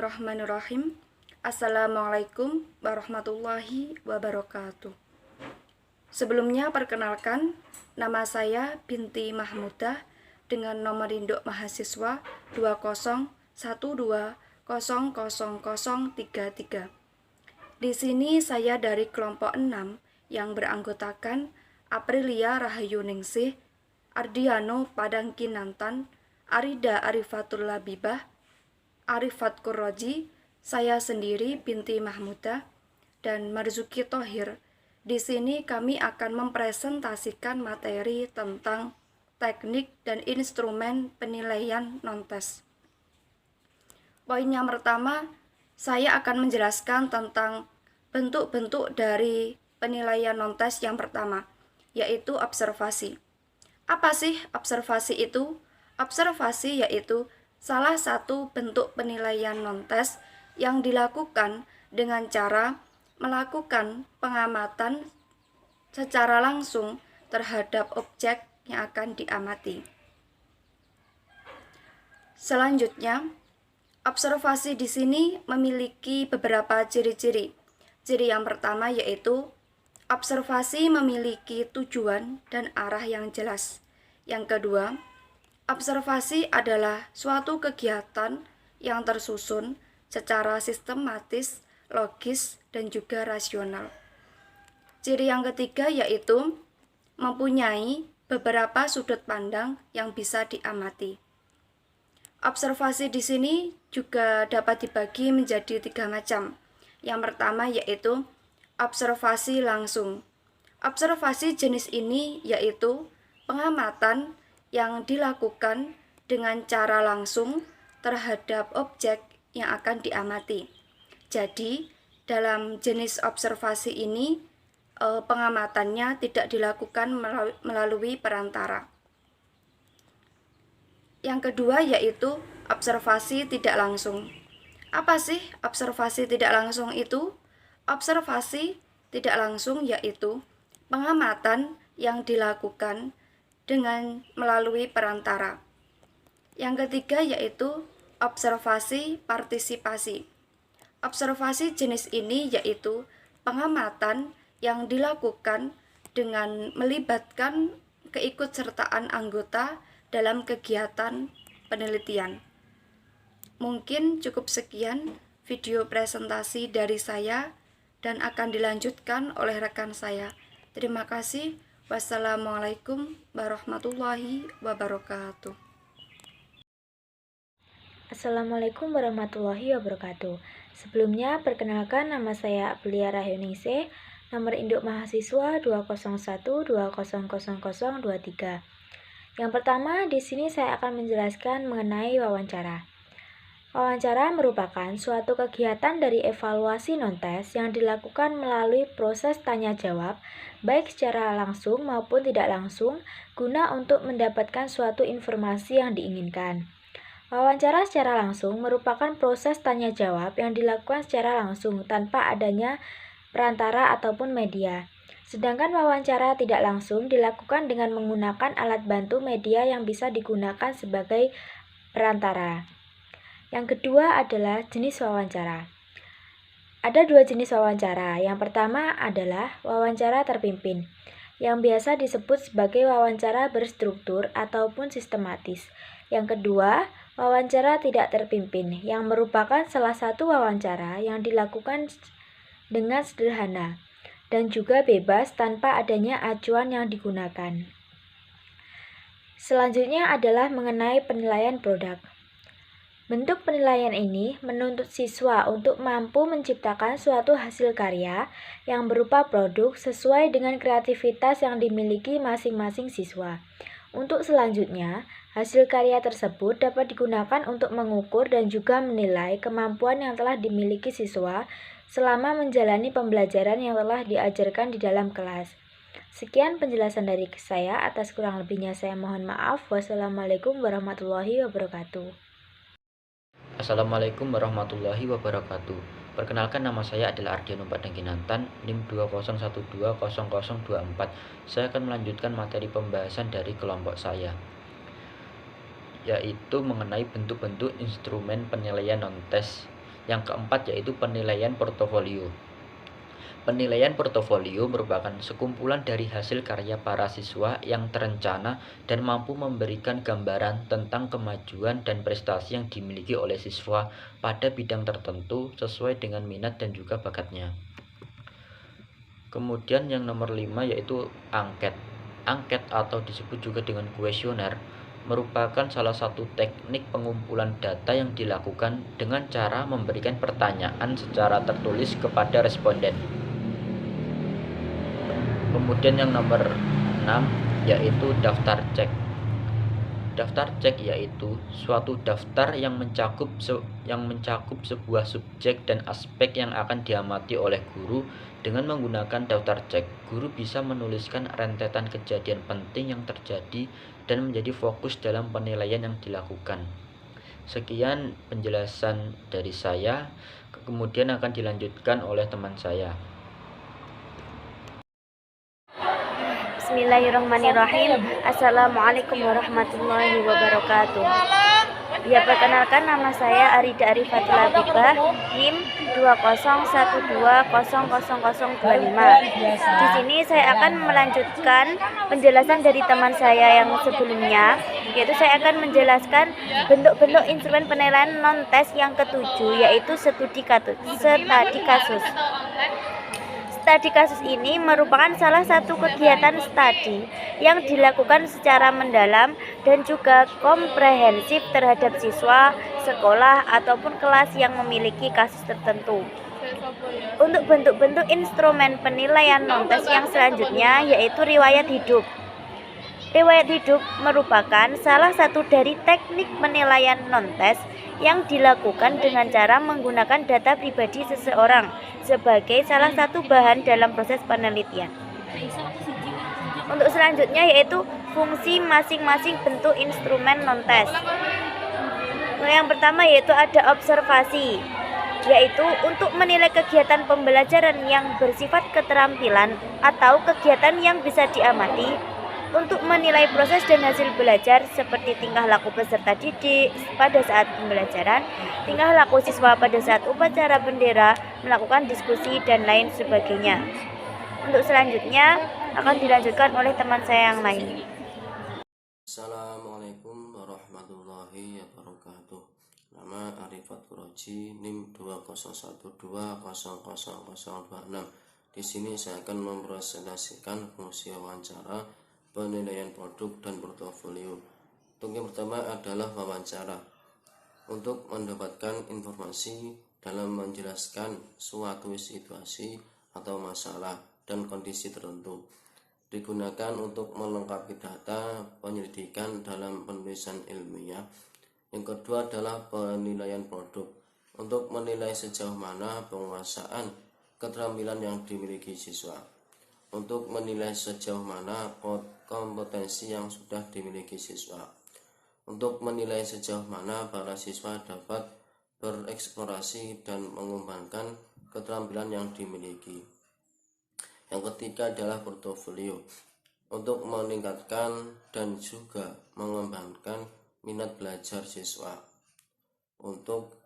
Bismillahirrahmanirrahim. Assalamualaikum warahmatullahi wabarakatuh. Sebelumnya perkenalkan, nama saya Binti Mahmudah dengan nomor induk mahasiswa 201200033. Di sini saya dari kelompok 6 yang beranggotakan Aprilia Rahayu Ningsih, Ardiano Padang Kinantan, Arida Arifatul Labibah, Arifat Kurroji, saya sendiri Binti Mahmudah, dan Marzuki Thohir. Di sini kami akan mempresentasikan materi tentang teknik dan instrumen penilaian non-tes. Poin yang pertama, saya akan menjelaskan tentang bentuk-bentuk dari penilaian non-tes yang pertama, yaitu observasi. Apa sih observasi itu? Observasi yaitu salah satu bentuk penilaian non-tes yang dilakukan dengan cara melakukan pengamatan secara langsung terhadap objek yang akan diamati. Selanjutnya, observasi di sini memiliki beberapa ciri-ciri. Ciri yang pertama yaitu observasi memiliki tujuan dan arah yang jelas. Yang kedua, observasi adalah suatu kegiatan yang tersusun secara sistematis, logis, dan juga rasional. Ciri yang ketiga yaitu mempunyai beberapa sudut pandang yang bisa diamati. Observasi di sini juga dapat dibagi menjadi 3 macam. Yang pertama yaitu observasi langsung. Observasi jenis ini yaitu pengamatan yang dilakukan dengan cara langsung terhadap objek yang akan diamati. Jadi, dalam jenis observasi ini, pengamatannya tidak dilakukan melalui perantara. Yang kedua yaitu observasi tidak langsung. Apa sih observasi tidak langsung itu? Observasi tidak langsung yaitu pengamatan yang dilakukan dengan melalui perantara. Yang ketiga yaitu observasi partisipasi. Observasi jenis ini yaitu pengamatan yang dilakukan dengan melibatkan keikutsertaan anggota dalam kegiatan penelitian. Mungkin cukup sekian video presentasi dari saya dan akan dilanjutkan oleh rekan saya. Terima kasih. Wassalamualaikum warahmatullahi wabarakatuh. Assalamualaikum warahmatullahi wabarakatuh. Sebelumnya, perkenalkan nama saya Aprilia Rahayu Ningsih, nomor induk mahasiswa 201200023. Yang pertama, di sini saya akan menjelaskan mengenai wawancara. Wawancara merupakan suatu kegiatan dari evaluasi non-tes yang dilakukan melalui proses tanya-jawab, baik secara langsung maupun tidak langsung, guna untuk mendapatkan suatu informasi yang diinginkan. Wawancara secara langsung merupakan proses tanya-jawab yang dilakukan secara langsung tanpa adanya perantara ataupun media. Sedangkan wawancara tidak langsung dilakukan dengan menggunakan alat bantu media yang bisa digunakan sebagai perantara. Yang kedua adalah jenis wawancara. Ada 2 jenis wawancara. Yang pertama adalah wawancara terpimpin, yang biasa disebut sebagai wawancara berstruktur ataupun sistematis. Yang kedua, wawancara tidak terpimpin, yang merupakan salah satu wawancara yang dilakukan dengan sederhana dan juga bebas tanpa adanya acuan yang digunakan. Selanjutnya adalah mengenai penilaian produk. Bentuk penilaian ini menuntut siswa untuk mampu menciptakan suatu hasil karya yang berupa produk sesuai dengan kreativitas yang dimiliki masing-masing siswa. Untuk selanjutnya, hasil karya tersebut dapat digunakan untuk mengukur dan juga menilai kemampuan yang telah dimiliki siswa selama menjalani pembelajaran yang telah diajarkan di dalam kelas. Sekian penjelasan dari saya, atas kurang lebihnya saya mohon maaf. Wassalamualaikum warahmatullahi wabarakatuh. Assalamualaikum warahmatullahi wabarakatuh. Perkenalkan, nama saya adalah Ardiano Padang Kinantan, NIM 201200024. Saya akan melanjutkan materi pembahasan dari kelompok saya, yaitu mengenai bentuk-bentuk instrumen penilaian non-tes. Yang keempat yaitu penilaian portofolio. Penilaian portofolio merupakan sekumpulan dari hasil karya para siswa yang terencana dan mampu memberikan gambaran tentang kemajuan dan prestasi yang dimiliki oleh siswa pada bidang tertentu sesuai dengan minat dan juga bakatnya. Kemudian yang nomor 5 yaitu angket. Angket atau disebut juga dengan kuesioner merupakan salah satu teknik pengumpulan data yang dilakukan dengan cara memberikan pertanyaan secara tertulis kepada responden. Kemudian yang nomor 6 yaitu daftar cek. Daftar cek yaitu suatu daftar yang mencakup sebuah subjek dan aspek yang akan diamati oleh guru. Dengan menggunakan daftar cek, guru bisa menuliskan rentetan kejadian penting yang terjadi dan menjadi fokus dalam penilaian yang dilakukan. Sekian penjelasan dari saya, kemudian akan dilanjutkan oleh teman saya. Bismillahirrahmanirrahim. Assalamualaikum warahmatullahi wabarakatuh. Ya, perkenalkan, nama saya Arida Arifatul Habibah, NIM 201200025. Di sini saya akan melanjutkan penjelasan dari teman saya yang sebelumnya, yaitu saya akan menjelaskan bentuk-bentuk instrumen penilaian non-tes yang ketujuh, yaitu studi kasus. Studi kasus ini merupakan salah satu kegiatan studi yang dilakukan secara mendalam dan juga komprehensif terhadap siswa, sekolah, ataupun kelas yang memiliki kasus tertentu. Untuk bentuk-bentuk instrumen penilaian non-tes yang selanjutnya yaitu riwayat hidup. Riwayat hidup merupakan salah satu dari teknik penilaian non-tes yang dilakukan dengan cara menggunakan data pribadi seseorang sebagai salah satu bahan dalam proses penelitian. Untuk selanjutnya yaitu fungsi masing-masing bentuk instrumen non-tes. Yang pertama yaitu ada observasi, yaitu untuk menilai kegiatan pembelajaran yang bersifat keterampilan atau kegiatan yang bisa diamati. Untuk menilai proses dan hasil belajar seperti tingkah laku peserta didik pada saat pembelajaran, tingkah laku siswa pada saat upacara bendera, melakukan diskusi, dan lain sebagainya. Untuk selanjutnya akan dilanjutkan oleh teman saya yang lain. Assalamualaikum warahmatullahi wabarakatuh. Nama Arifat Kuroji, NIM 201200026. Di sini saya akan mempresentasikan fungsi wawancara, penilaian produk dan portofolio. Untuk yang pertama adalah wawancara. Untuk mendapatkan informasi dalam menjelaskan suatu situasi atau masalah dan kondisi tertentu. Digunakan untuk melengkapi data penyelidikan dalam penulisan ilmiah. Yang kedua adalah penilaian produk. Untuk menilai sejauh mana penguasaan keterampilan yang dimiliki siswa. Untuk menilai sejauh mana kompetensi yang sudah dimiliki siswa. Untuk menilai sejauh mana para siswa dapat bereksplorasi dan mengembangkan keterampilan yang dimiliki. Yang ketiga adalah portofolio. Untuk meningkatkan dan juga mengembangkan minat belajar siswa. Untuk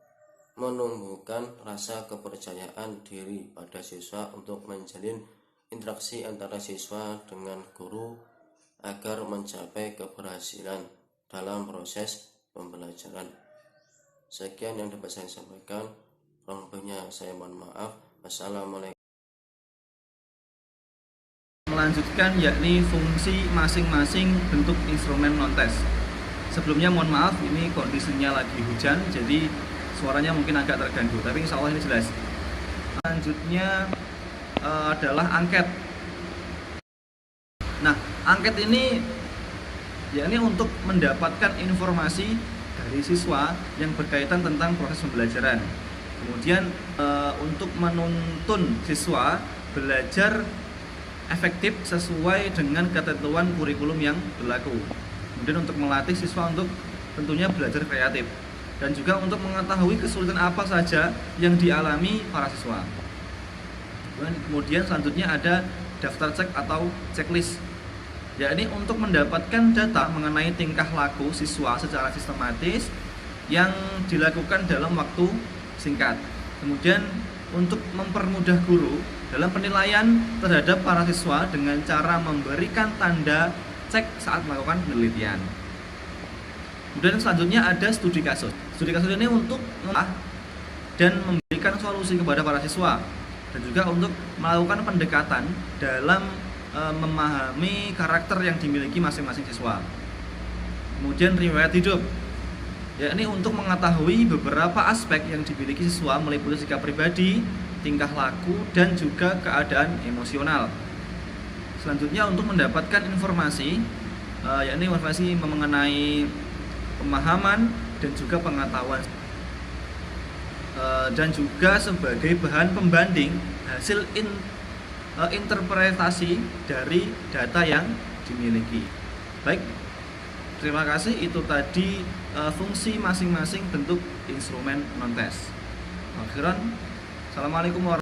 menumbuhkan rasa kepercayaan diri pada siswa untuk menjalin interaksi antara siswa dengan guru agar mencapai keberhasilan dalam proses pembelajaran. Sekian yang dapat saya sampaikan. Kurang lebihnya saya mohon maaf. Wassalamualaikum. Melanjutkan yakni fungsi masing-masing bentuk instrumen non-tes. Sebelumnya mohon maaf, ini kondisinya lagi hujan, jadi suaranya mungkin agak terganggu, tapi insya Allah ini jelas. Selanjutnya adalah angket. Nah, angket ini yakni untuk mendapatkan informasi dari siswa yang berkaitan tentang proses pembelajaran. Kemudian untuk menuntun siswa belajar efektif sesuai dengan ketentuan kurikulum yang berlaku. Kemudian untuk melatih siswa untuk tentunya belajar kreatif dan juga untuk mengetahui kesulitan apa saja yang dialami para siswa. Kemudian selanjutnya ada daftar cek atau checklist, yakni untuk mendapatkan data mengenai tingkah laku siswa secara sistematis yang dilakukan dalam waktu singkat. Kemudian untuk mempermudah guru dalam penilaian terhadap para siswa dengan cara memberikan tanda cek saat melakukan penelitian. Kemudian selanjutnya ada studi kasus. Studi kasus ini untuk dan memberikan solusi kepada para siswa dan juga untuk melakukan pendekatan dalam memahami karakter yang dimiliki masing-masing siswa. Kemudian riwayat hidup, yakni untuk mengetahui beberapa aspek yang dimiliki siswa meliputi sikap pribadi, tingkah laku, dan juga keadaan emosional. Selanjutnya untuk mendapatkan informasi, yakni informasi mengenai pemahaman dan juga pengetahuan, dan juga sebagai bahan pembanding hasil interpretasi dari data yang dimiliki. Baik, terima kasih. Itu tadi fungsi masing-masing bentuk instrumen non-tes. Akhiran, assalamualaikum warahmatullahi wabarakatuh.